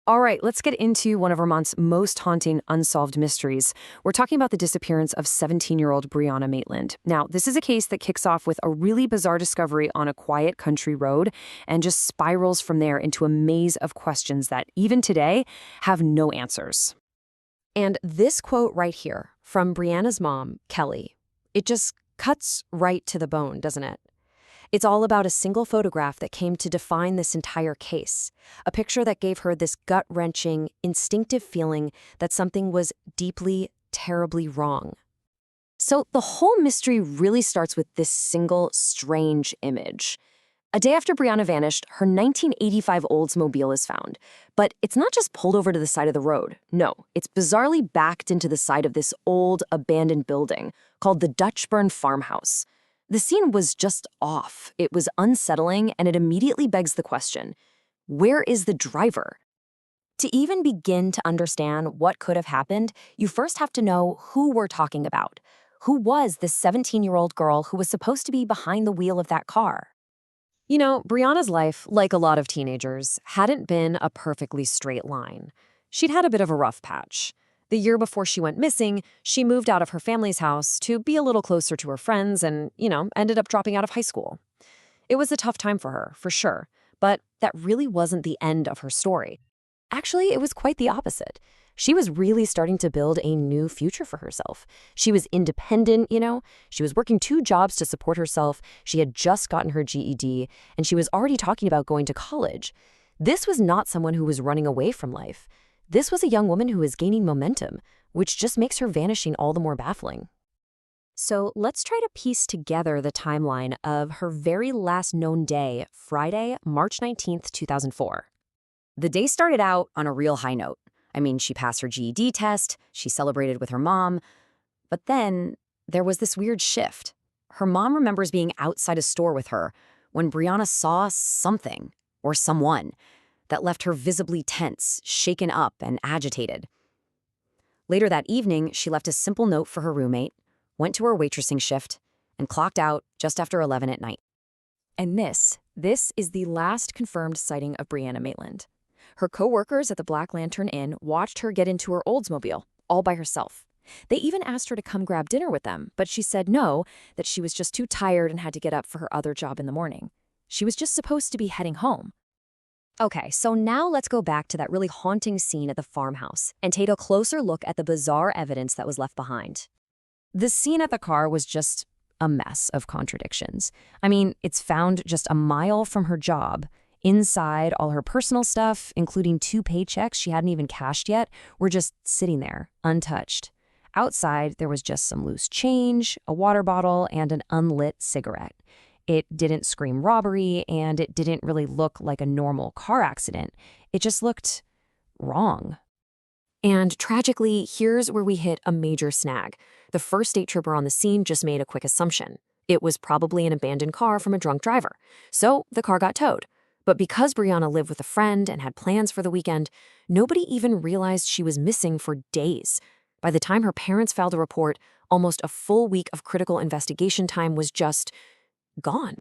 All right, let's get into one of Vermont's most haunting unsolved mysteries. We're talking about the disappearance of 17-year-old Brianna Maitland. Now, this is a case that kicks off with a really bizarre discovery on a quiet country road and just spirals from there into a maze of questions that, even today, have no answers. And this quote right here from Brianna's mom, Kelly, it just cuts right to the bone, doesn't it? It's all about a single photograph that came to define this entire case, a picture that gave her this gut-wrenching, instinctive feeling that something was deeply, terribly wrong. So the whole mystery really starts with this single, strange image. A day after Brianna vanished, her 1985 Oldsmobile is found. But it's not just pulled over to the side of the road. No, it's bizarrely backed into the side of this old, abandoned building called the Dutchburn Farmhouse. The scene was just off. It was unsettling, and it immediately begs the question, where is the driver? To even begin to understand what could have happened, you first have to know who we're talking about. Who was this 17-year-old girl who was supposed to be behind the wheel of that car? You know, Brianna's life, like a lot of teenagers, hadn't been a perfectly straight line. She'd had a bit of a rough patch. The year before she went missing, she moved out of her family's house to be a little closer to her friends and, ended up dropping out of high school. It was a tough time for her, for sure, but that really wasn't the end of her story. Actually, it was quite the opposite. She was really starting to build a new future for herself. She was independent, She was working 2 jobs to support herself. She had just gotten her GED, and she was already talking about going to college. This was not someone who was running away from life. This was a young woman who was gaining momentum, which just makes her vanishing all the more baffling. So let's try to piece together the timeline of her very last known day, Friday, March 19th, 2004. The day started out on a real high note. I mean, she passed her GED test, she celebrated with her mom, but then there was this weird shift. Her mom remembers being outside a store with her when Brianna saw something, or someone, that left her visibly tense, shaken up, and agitated. Later that evening, she left a simple note for her roommate, went to her waitressing shift, and clocked out just after 11 at night. And this is the last confirmed sighting of Brianna Maitland. Her co-workers at the Black Lantern Inn watched her get into her Oldsmobile, all by herself. They even asked her to come grab dinner with them, but she said no, that she was just too tired and had to get up for her other job in the morning. She was just supposed to be heading home. Okay, so now let's go back to that really haunting scene at the farmhouse and take a closer look at the bizarre evidence that was left behind. The scene at the car was just a mess of contradictions. I mean, it's found just a mile from her job. Inside, all her personal stuff, including 2 paychecks she hadn't even cashed yet, were just sitting there, untouched. Outside, there was just some loose change, a water bottle, and an unlit cigarette. It didn't scream robbery, and it didn't really look like a normal car accident. It just looked wrong. And tragically, here's where we hit a major snag. The first state trooper on the scene just made a quick assumption. It was probably an abandoned car from a drunk driver. So the car got towed. But because Brianna lived with a friend and had plans for the weekend, nobody even realized she was missing for days. By the time her parents filed a report, almost a full week of critical investigation time was just gone.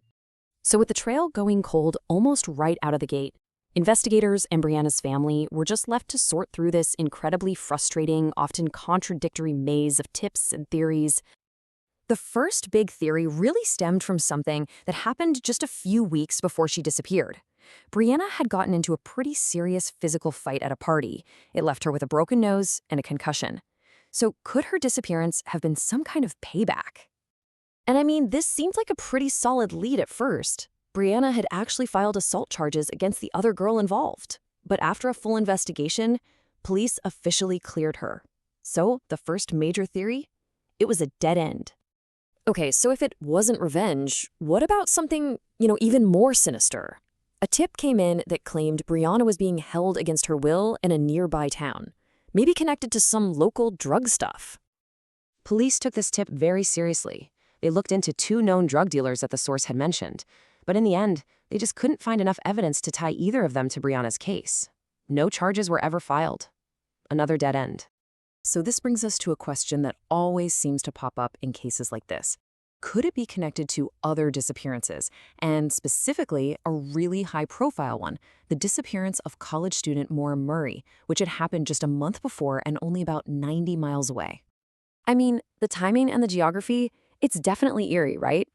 So with the trail going cold almost right out of the gate, investigators and Brianna's family were just left to sort through this incredibly frustrating, often contradictory maze of tips and theories. The first big theory really stemmed from something that happened just a few weeks before she disappeared. Brianna had gotten into a pretty serious physical fight at a party. It left her with a broken nose and a concussion. So could her disappearance have been some kind of payback? And I mean, this seemed like a pretty solid lead at first. Brianna had actually filed assault charges against the other girl involved. But after a full investigation, police officially cleared her. So the first major theory? It was a dead end. Okay, so if it wasn't revenge, what about something, even more sinister? A tip came in that claimed Brianna was being held against her will in a nearby town, maybe connected to some local drug stuff. Police took this tip very seriously. They looked into 2 known drug dealers that the source had mentioned, but in the end, they just couldn't find enough evidence to tie either of them to Brianna's case. No charges were ever filed. Another dead end. So this brings us to a question that always seems to pop up in cases like this. could it be connected to other disappearances, and specifically a really high-profile one, the disappearance of college student Maura Murray, which had happened just a month before and only about 90 miles away? I mean, the timing and the geography, it's definitely eerie, right?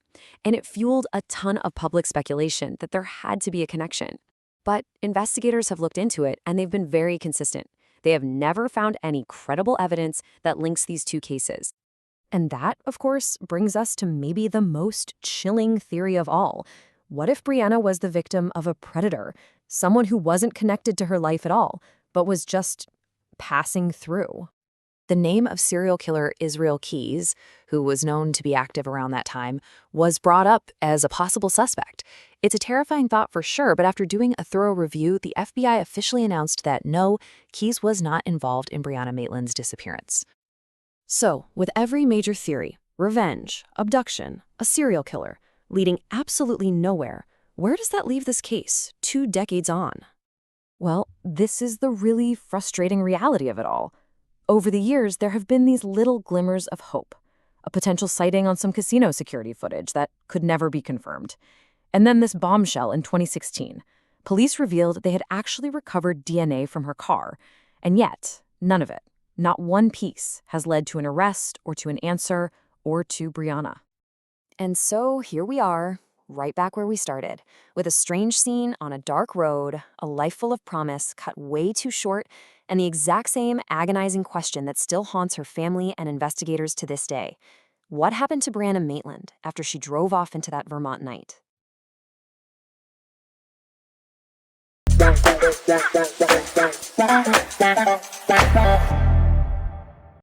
And it fueled a ton of public speculation that there had to be a connection. But investigators have looked into it, and they've been very consistent. They have never found any credible evidence that links these two cases. And that, of course, brings us to maybe the most chilling theory of all. What if Brianna was the victim of a predator, someone who wasn't connected to her life at all, but was just passing through? The name of serial killer Israel Keyes, who was known to be active around that time, was brought up as a possible suspect. It's a terrifying thought for sure, but after doing a thorough review, the FBI officially announced that no, Keyes was not involved in Brianna Maitland's disappearance. So, with every major theory, revenge, abduction, a serial killer, leading absolutely nowhere, where does that leave this case 2 decades on? Well, this is the really frustrating reality of it all. Over the years, there have been these little glimmers of hope. A potential sighting on some casino security footage that could never be confirmed. And then this bombshell in 2016. Police revealed they had actually recovered DNA from her car. And yet, none of it, not one piece, has led to an arrest or to an answer or to Brianna. And so here we are, right back where we started, with a strange scene on a dark road, a life full of promise cut way too short, and the exact same agonizing question that still haunts her family and investigators to this day. What happened to Brianna Maitland after she drove off into that Vermont night?